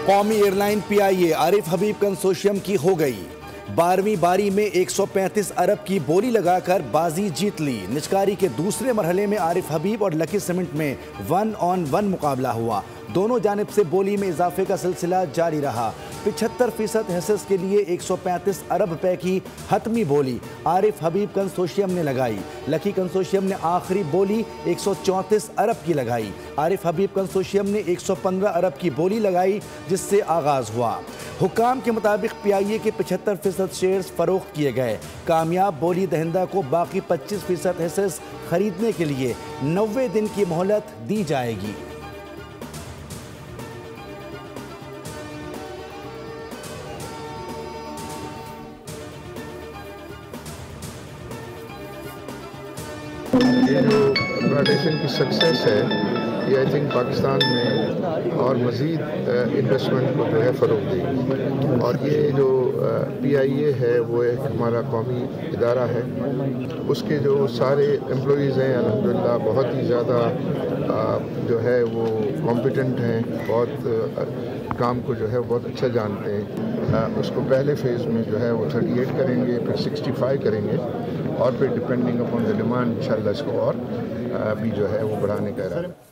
कौमी airline PIA Arif हबीब consortium की हो गई। 12वीं बारी में 135 अरब की बोली लगाकर बाजी जीत ली। निचकारी के दूसरे मरहले में आरिफ हबीब और लकी सीमेंट में 1-on-1 मुकाबला हुआ। दोनों जानिब से बोली में इजाफे का सिलसिला जारी रहा। 75% हिस्सेस के लिए 135 अरब रुपए की हतमी बोली आरिफ हबीब कंसोर्शियम ने लगाई। लकी कंसोर्शियम ने आखिरी बोली 134 अरब की लगाई। आरिफ हबीब कंसोर्शियम ने 115 अरब की बोली लगाई, जिससे आगाज हुआ। हुक्काम के मुताबिक PIA के 75% शेयर्स फरोख्त किए गए। कामयाब बोली दहिंदा को बाकी 25% हिस्सेस खरीदने के लिए 90 दिन की मोहलत दी जाएगी। ये जो ग्रेजुएशन की सक्सेस है, ये आई थिंक पाकिस्तान में और मज़ीद इन्वेस्टमेंट को जो है फ़रोग़ देगी। और ये जो PIA है वो एक हमारा कौमी इदारा है, उसके जो सारे एम्प्लॉइज़ हैं अल्हम्दुलिल्लाह बहुत ही ज़्यादा जो है वो कॉम्पिटेंट हैं, बहुत काम को जो है बहुत अच्छा जानते हैं। उसको पहले फेज़ में जो है वो 38 करेंगे, फिर 65 करेंगे और फिर डिपेंडिंग अपॉन द डिमांड इंशाल्लाह इसको और भी जो है वो बढ़ाने का इरादा।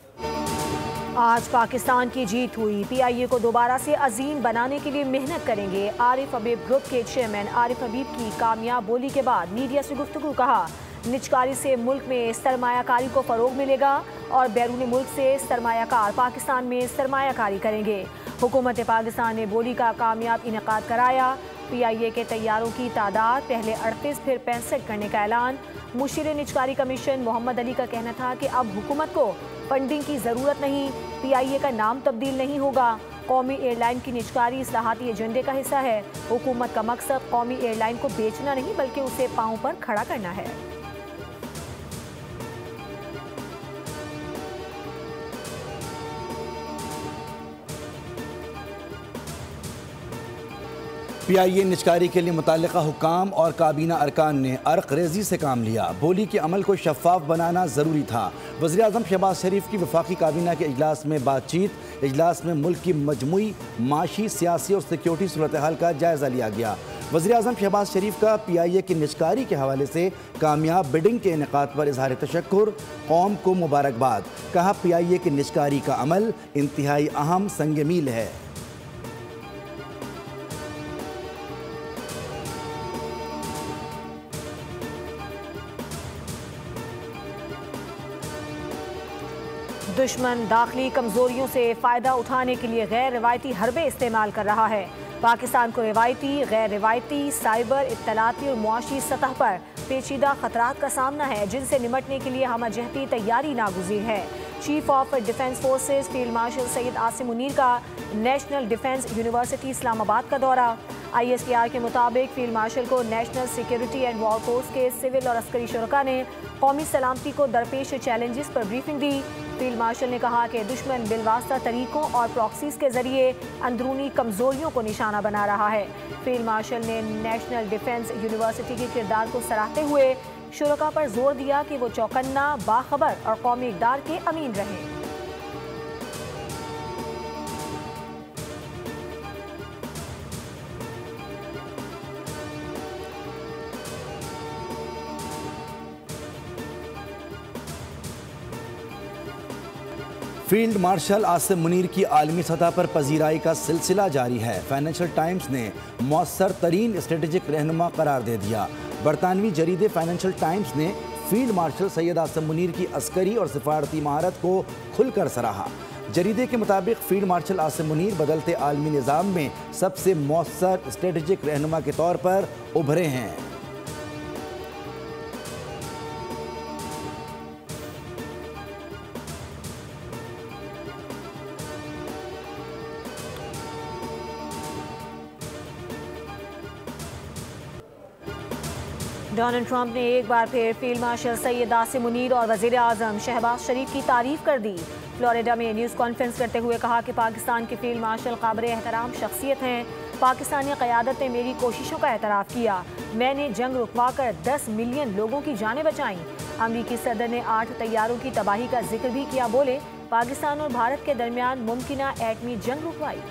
आज पाकिस्तान की जीत हुई। PIA को दोबारा से अजीम बनाने के लिए मेहनत करेंगे। आरिफ हबीब ग्रुप के चेयरमैन आरिफ हबीब की कामयाब बोली के बाद मीडिया से गुफ्तगू। कहा, निचकारी से मुल्क में सरमायाकारी को फ़रोग मिलेगा और बैरून मुल्क से सरमायाकार पाकिस्तान में सरमायाकारी करेंगे। हुकूमत पाकिस्तान ने बोली का कामयाब इनेकाद कराया। PIA के तैयारों की तादाद पहले 38 फिर 65 करने का ऐलान। मुशीर निचकारी कमीशन मोहम्मद अली का कहना था कि अब हुकूमत को फंडिंग की ज़रूरत नहीं, PIA का नाम तब्दील नहीं होगा। कौमी एयरलाइन की निचकारी इस्लाहाती एजेंडे का हिस्सा है। हुकूमत का मकसद कौमी एयरलाइन को बेचना नहीं बल्कि उसे पांव पर खड़ा करना है। PIA निचकारी के लिए मुतल्लिका हुक्काम और काबीना अरकान ने अर्क रेजी से काम लिया। बोली के अमल को शफाफ बनाना ज़रूरी था। वज़ीर आज़म शहबाज शरीफ की वफाकी काबीना के इजलास में बातचीत। इजलास में मुल्क की मजमूई माशी, सियासी और सिक्योरिटी सूरत हाल का जायज़ा लिया गया। वज़ीर आज़म शहबाज शरीफ का PIA की निचकारी के हवाले से कामयाब बिडिंग के इनेकाद पर इजहार तशक्कुर, कौम को मुबारकबाद। कहा, PIA की निचकारी का अमल इंतहाई अहम संग मील है। दुश्मन दाखिली कमजोरियों से फ़ायदा उठाने के लिए गैर रिवायती हरबे इस्तेमाल कर रहा है। पाकिस्तान को रिवायती, गैर रिवायती, साइबर, इत्तलाती और मुआशी सतह पर पेचीदा खतरात का सामना है, जिनसे निमटने के लिए हमजहती तैयारी नागुज़ीर है। Chief of defence forces field marshal Syed Asim Munir का नेशनल डिफेंस यूनिवर्सिटी इस्लामाबाद का दौरा। ISPR के मुताबिक फील्ड मार्शल को national security and war force के सिविल और अस्करी शुरका ने कौमी सलामती को दरपेश चैलेंजेस पर ब्रीफिंग दी। फील्ड मार्शल ने कहा कि दुश्मन बिलवास्ता तरीकों और प्रॉक्सीज के जरिए अंदरूनी कमजोरियों को निशाना बना रहा है। फील्ड मार्शल ने नेशनल डिफेंस यूनिवर्सिटी के किरदार को सराहते हुए शुरका पर जोर दिया कि वो चौकन्ना, बाखबर और कौमी इक़दार के अमीन रहें। फील्ड मार्शल आसिम मुनीर की आलमी सतह पर पजीराई का सिलसिला जारी है। फाइनेंशियल टाइम्स ने मौसर तरीन स्ट्रेटेजिक रहनुमा करार दे दिया। बरतानवी जरीदे फाइनेंशियल टाइम्स ने फील्ड मार्शल सैयद आसिम मुनीर की अस्करी और सिफारती महारत को खुलकर सराहा। जरीदे के मुताबिक फील्ड मार्शल आसिम मुनीर बदलते आलमी निज़ाम में सबसे मौसर स्ट्रेटेजिक रहनुमा के तौर पर उभरे हैं। डोनाल्ड ट्रंप ने एक बार फिर फील्ड मार्शल सैयद आसिम मुनीर और वज़ीर आज़म शहबाज शरीफ की तारीफ कर दी। फ्लोरिडा में न्यूज़ कॉन्फ्रेंस करते हुए कहा कि पाकिस्तान के फील्ड मार्शल काबिल एहतराम शख्सियत हैं। पाकिस्तानी क़यादत ने मेरी कोशिशों का एतराफ़ किया। मैंने जंग रुकवा कर 10 मिलियन लोगों की जानें बचाईं। अमरीकी सदर ने 8 तैयारों की तबाही का जिक्र भी किया। बोले, पाकिस्तान और भारत के दरमियान मुमकिना एटमी जंग रुकवाई।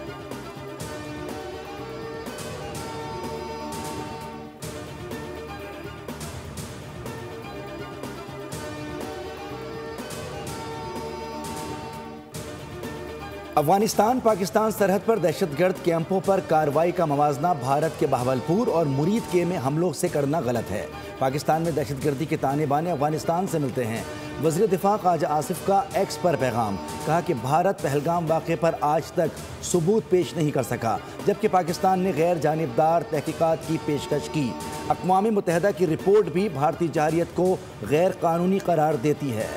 अफगानिस्तान पाकिस्तान सरहद पर दहशतगर्द कैंपों पर कार्रवाई का मवाजना भारत के बहावलपुर और मुरीद के में हमलों से करना गलत है। पाकिस्तान में दहशतगर्दी के ताने बाने अफगानिस्तान से मिलते हैं। वज़ीर दिफा ख्वाजा आसिफ का एक्स पर पैगाम, कहा कि भारत पहलगाम वाक़े पर आज तक सबूत पेश नहीं कर सका, जबकि पाकिस्तान ने गैर जानिबदार तहकीकात की पेशकश की। अक़वाम मुत्तहिदा की रिपोर्ट भी भारतीय जारियत को गैर कानूनी करार देती है।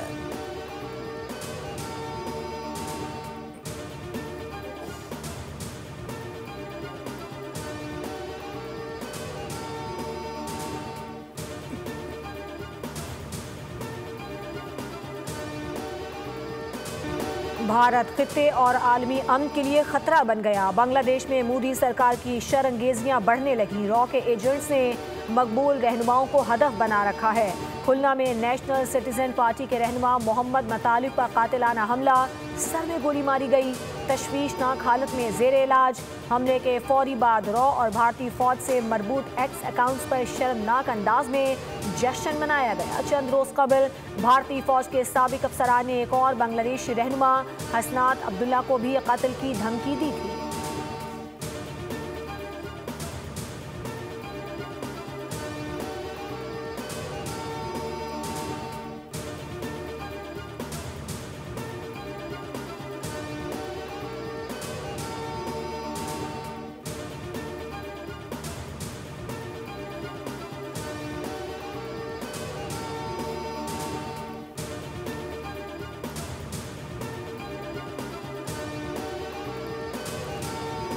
भारत खित्ते और आलमी अमन के लिए खतरा बन गया। बांग्लादेश में मोदी सरकार की शरंगेजियां बढ़ने लगी। रॉ के एजेंट्स ने मकबूल रहनुमाओं को हदफ बना रखा है। खुलना में नेशनल सिटीजन पार्टी के रहनुमा मोहम्मद मतालिब पर कातिलाना हमला, सर में गोली मारी गई। तशवीशनाक हालत में जेर इलाज। हमले के फौरी बाद रॉ और भारतीय फौज से मरबूत एक्स अकाउंट्स पर शर्मनाक अंदाज में जश्न मनाया गया। चंद रोज कबल भारतीय फौज के साबिक अफसरान ने एक और बांग्लादेशी रहनुमा हसनात अब्दुल्ला को भी कत्ल की धमकी दी थी।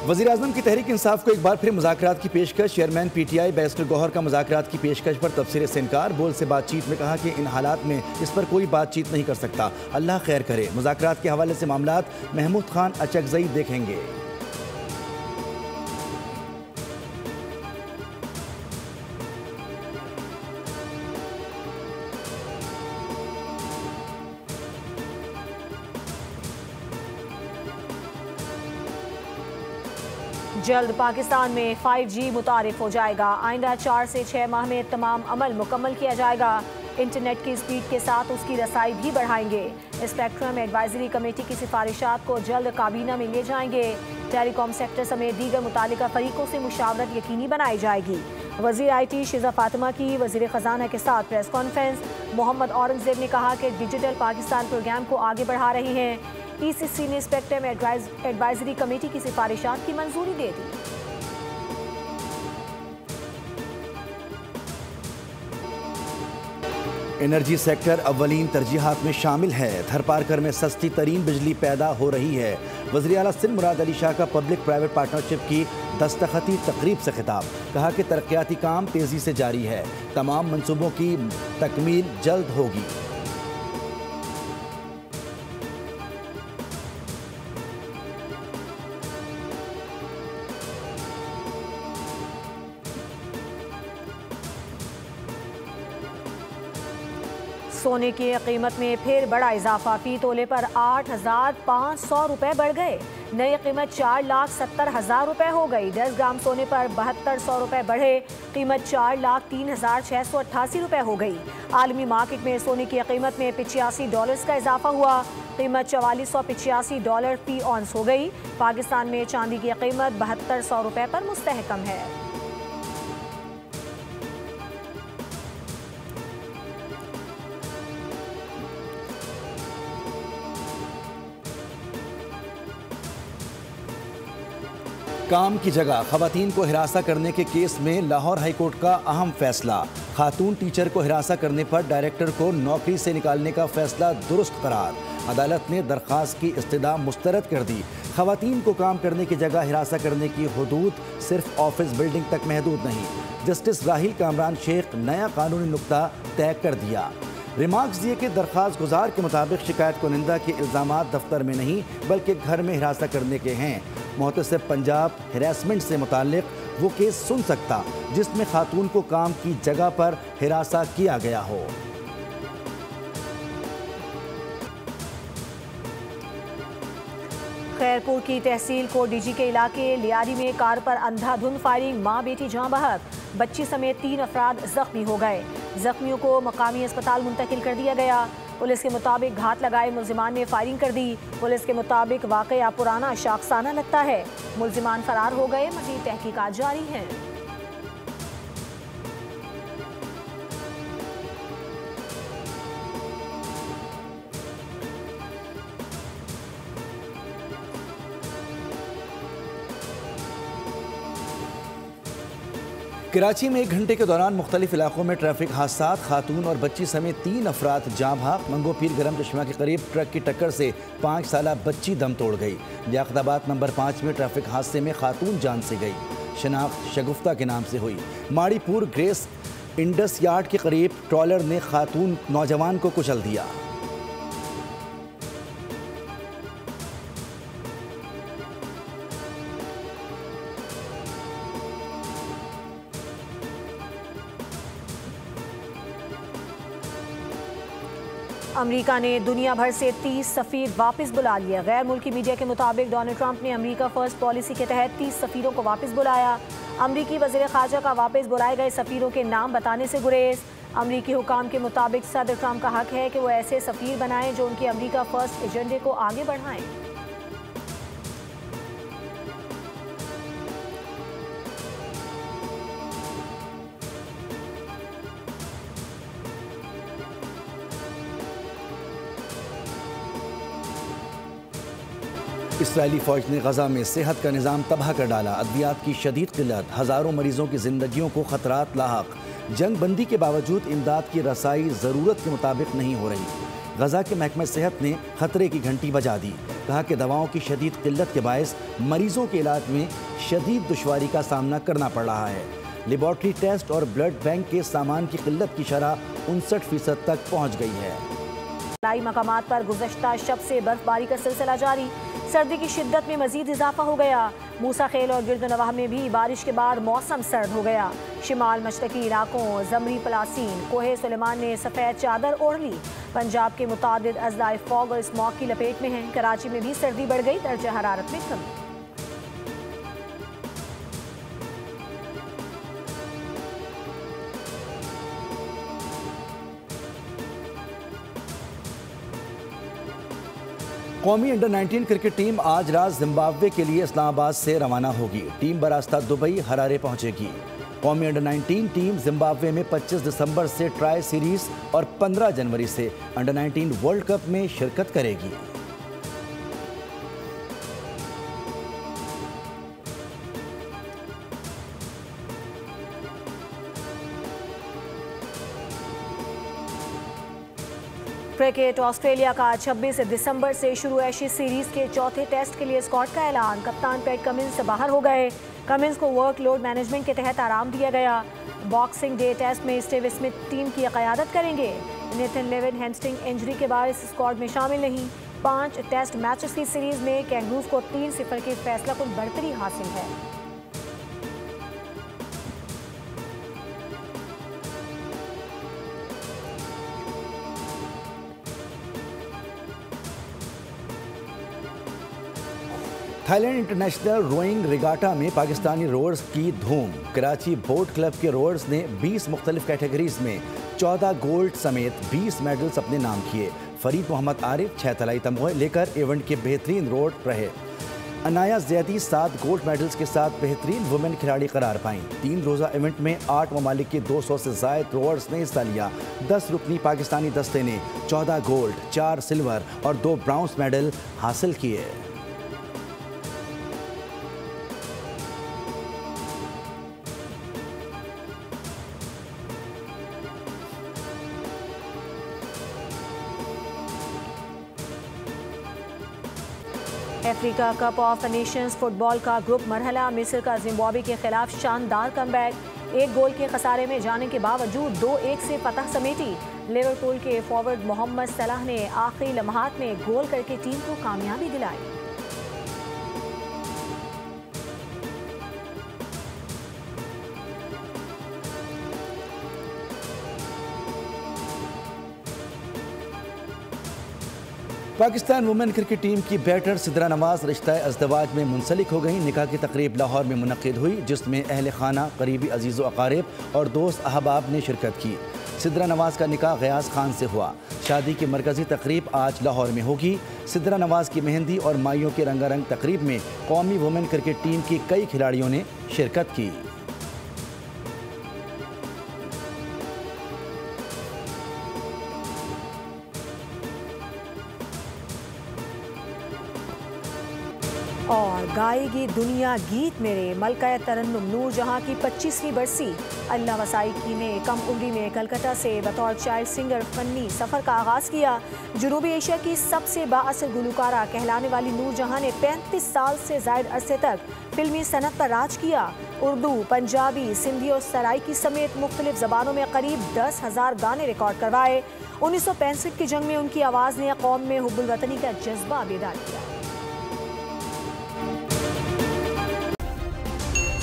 वज़ीर आज़म की तहरीक इंसाफ को एक बार फिर मुज़ाकरात की पेशकश। चेयरमैन PTI बैरिस्टर गौहर का मुज़ाकरात की पेशकश पर तबसरे से इनकार। बोल से बातचीत में कहा कि इन हालात में इस पर कोई बातचीत नहीं कर सकता। अल्लाह खैर करे। मुज़ाकरात के हवाले से मामलात महमूद खान अचकज़ई देखेंगे। जल्द पाकिस्तान में 5G मुतारिफ हो जाएगा। आइंदा 4 से 6 माह में तमाम अमल मुकम्मल किया जाएगा। इंटरनेट की स्पीड के साथ उसकी रसाई भी बढ़ाएंगे। स्पेक्ट्रम एडवाइजरी कमेटी की सिफारिशात को जल्द काबीना में ले जाएंगे। टेलीकॉम सेक्टर समेत दीगर मुतालिका फरीकों से मुशावरत यकीनी बनाई जाएगी। वज़ीर IT शिज़ा फातिमा की वज़ीर ख़जाना के साथ प्रेस कॉन्फ्रेंस। मोहम्मद औरंगज़ेब ने कहा कि डिजिटल पाकिस्तान प्रोग्राम को आगे बढ़ा रही हैं। ECC ने स्पेक्ट्रम एडवाइजरी कमेटी की सिफारिशात की मंजूरी दे दी। एनर्जी सेक्टर अव्वलीन तरजीहात में शामिल है। थरपारकर में सस्ती तरीन बिजली पैदा हो रही है। वज़ीर आला सिंध मुराद अली शाह का पब्लिक प्राइवेट पार्टनरशिप की दस्तखती तकरीब से खिताब, कहा कि तरक्याती काम तेज़ी से जारी है। तमाम मंसूबों की तकमील जल्द होगी। सोने की कीमत में फिर बड़ा इजाफा। फी तोले पर 8,500 रुपए बढ़ गए। नई कीमत 4,70,000 रुपए हो गई। 10 ग्राम सोने पर 7,200 रुपए बढ़े। कीमत 4,03,688 रुपए हो गई। आलमी मार्केट में सोने की कीमत में $85 का इजाफा हुआ। कीमत $4485 फी औंस हो गई। पाकिस्तान में चांदी की कीमत 7,200 रुपए पर मुस्तहकम है। काम की जगह खवातीन को हिरासा करने के केस में लाहौर हाईकोर्ट का अहम फैसला। खातून टीचर को हिरासा करने पर डायरेक्टर को नौकरी से निकालने का फैसला दुरुस्त करार। अदालत ने दरख्वास्त की इस्तदा मुस्तरद कर दी। खवातीन को काम करने की जगह हिरासा करने की हदूद सिर्फ ऑफिस बिल्डिंग तक महदूद नहीं। जस्टिस राहिल कामरान शेख नया कानूनी नुक्ता तय कर दिया। रिमार्क्स दिए कि दरख्वास्त गुजार के मुताबिक शिकायत कुनिंदा के इल्ज़ामात दफ्तर में नहीं बल्कि घर में हिरासा करने के हैं। मुहतसिब पंजाब हिरासमेंट से मुताल्लिक वो केस सुन सकता जिसमें खातून को काम की जगह पर हिरासा किया गया हो। खैरपुर की तहसील कोडीजी के इलाके लियारी में कार पर अंधाधुंध फायरिंग, मां बेटी जाँ बहक। बच्ची समेत 3 अफराद जख्मी हो गए। जख्मियों को मकामी अस्पताल मुंतकिल कर दिया गया। पुलिस के मुताबिक घात लगाए मुल्जिमान ने फायरिंग कर दी। पुलिस के मुताबिक वाकया पुराना शाखसाना लगता है। मुल्जिमान फरार हो गए। मज़ीद तहकीकात जारी हैं। कराची में 1 घंटे के दौरान मुख्तलिफ इलाकों में ट्रैफिक हादसा, खातून और बच्ची समेत 3 अफराद जाँ भाग। मंगोपीर गरम चश्मा के करीब ट्रक की टक्कर से 5 साला बच्ची दम तोड़ गई। लियाकताबाद नंबर 5 में ट्रैफिक हादसे में खातून जान से गई। शनाख्त शगुफ्ता के नाम से हुई। माड़ीपुर ग्रेस इंडस यार्ड के करीब ट्रॉलर ने खातून नौजवान को कुचल दिया। अमेरिका ने दुनिया भर से 30 सफ़ीर वापस बुला लिया। गैर मुल्की मीडिया के मुताबिक डोनाल्ड ट्रंप ने अमेरिका फर्स्ट पॉलिसी के तहत 30 सफ़ीरों को वापस बुलाया। अमरीकी वज़ीर ख़ारजा का वापस बुलाए गए सफ़ीरों के नाम बताने से गुरेज। अमरीकी हुकाम के मुताबिक सदर ट्रंप का हक है कि वो ऐसे सफ़ीर बनाएं जो उनके अमरीका फर्स्ट एजेंडे को आगे बढ़ाएं। इसराइली फ़ौज ने गजा में सेहत का निज़ाम तबाह कर डाला। अद्वियात की शदीद किल्लत, हज़ारों मरीजों की ज़िंदगियों को ख़तरात लाहक। जंग बंदी के बावजूद इमदाद की रसाई ज़रूरत के मुताबिक नहीं हो रही। गजा के महकमा सेहत ने खतरे की घंटी बजा दी। कहा कि दवाओं की शदीद किल्लत के बायस मरीजों के इलाज में शदीद दुश्वारी का सामना करना पड़ रहा है। लेबॉर्ट्री टेस्ट और ब्लड बैंक के सामान की किल्लत की शरह 59% तक पहुँच गई है। कई मकामात पर गुज़श्ता शब से बर्फबारी का सिलसिला जारी। सर्दी की शिद्दत में मजीद इजाफा हो गया। मूसा खेल और गिरदनवाह में भी बारिश के बाद मौसम सर्द हो गया। शिमाल मशरकी इलाकों जमरी पलासीन कोहे सुलेमान ने सफ़ेद चादर ओढ़ ली। पंजाब के मुतादिद अज़लाए फॉग और स्मॉग की लपेट में हैं। कराची में भी सर्दी बढ़ गई। दर्जा हरारत में कमी। कौमी अंडर-19 क्रिकेट टीम आज रात जिम्बाब्वे के लिए इस्लामाबाद से रवाना होगी। टीम बरास्ता दुबई हरारे पहुंचेगी। कौमी अंडर-19 टीम जिम्बाब्वे में 25 दिसंबर से ट्राई सीरीज और 15 जनवरी से अंडर-19 वर्ल्ड कप में शिरकत करेगी। क्रिकेट ऑस्ट्रेलिया का 26 दिसंबर से शुरू एशेज सीरीज के चौथे टेस्ट के लिए स्क्वाड का ऐलान। कप्तान पैट कमिंस बाहर हो गए। कमिंस को वर्कलोड मैनेजमेंट के तहत आराम दिया गया। बॉक्सिंग डे टेस्ट में स्टीव स्मिथ टीम की क़यादत करेंगे। नेथन लेविन हैमस्ट्रिंग इंजरी के बाद स्क्वाड में शामिल नहीं। 5 टेस्ट मैचेस की सीरीज में कैंगरूज को 3-0 की फैसलाकुन बढ़तरी हासिल है। थाईलैंड इंटरनेशनल रोइंग रिगाटा में पाकिस्तानी रोअर्स की धूम। कराची बोट क्लब के रोअर्स ने 20 मुख्तलिफ कैटेगरीज में 14 गोल्ड समेत 20 मेडल्स अपने नाम किए। फरीद मोहम्मद आरिफ 6 तलाई तमगे लेकर इवेंट के बेहतरीन रोड रहे। अनाया ज़ैदी 7 गोल्ड मेडल्स के साथ बेहतरीन वुमेन खिलाड़ी करार पाईं। 3 रोज़ा इवेंट में 8 ममालिक के 200 से ज़ायद रोअर्स ने हिस्सा लिया। 10 रुकनी पाकिस्तानी दस्ते ने 14 गोल्ड, 4 सिल्वर और 2 ब्राउन्स मेडल हासिल किए। Africa cup of Nations football का ग्रुप मरहला। मिस्र का जिम्बाब्वे के खिलाफ शानदार कमबैक। 1 गोल के खसारे में जाने के बावजूद 2-1 से फतह समेटी। लिवरपूल के फॉरवर्ड मोहम्मद सलाह ने आखिरी लम्हात में गोल करके टीम को कामयाबी दिलाई। पाकिस्तान वुमेन क्रिकेट टीम की बैटर सिद्रा नवाज रिश्ता अज़दवाज में मुंसलिक हो गई। निकाह की तकरीब लाहौर में मुनक़िद हुई, जिसमें अहल खाना, करीबी अजीज़ व अकारिब और दोस्त अहबाब ने शिरकत की। सिद्रा नवाज का निकाह गयास खान से हुआ। शादी की मरकज़ी तकरीब आज लाहौर में होगी। सिद्रा नवाज की मेहंदी और माइयों के रंगारंग तकरीब में कौमी वुमेन क्रिकेट टीम की कई खिलाड़ियों ने शिरकत की। और गाएगी दुनिया गीत मेरे। मलका तरन्नुम नूरजहां की 25वीं बरसी। अल्लाह वसाई की ने कम उम्री में कलकत्ता से बतौर चाइल्ड सिंगर फनी सफ़र का आगाज़ किया। जनूबी एशिया की सबसे बाअसर गुलकारा कहलाने वाली नूरजहां ने 35 साल से ज़ायद अरसे तक फिल्मी सनत पर राज किया। उर्दू, पंजाबी, सिंधी और सराइकी समेत मुख्तलिफ ज़बानों में करीब 10,000 गाने रिकॉर्ड करवाए। 1965 की जंग में उनकी आवाज़ ने कौम में हुब्बुल वतनी का जज्बा बेदार किया।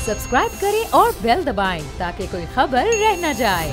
सब्सक्राइब करें और बेल दबाएं ताकि कोई खबर रह न जाए।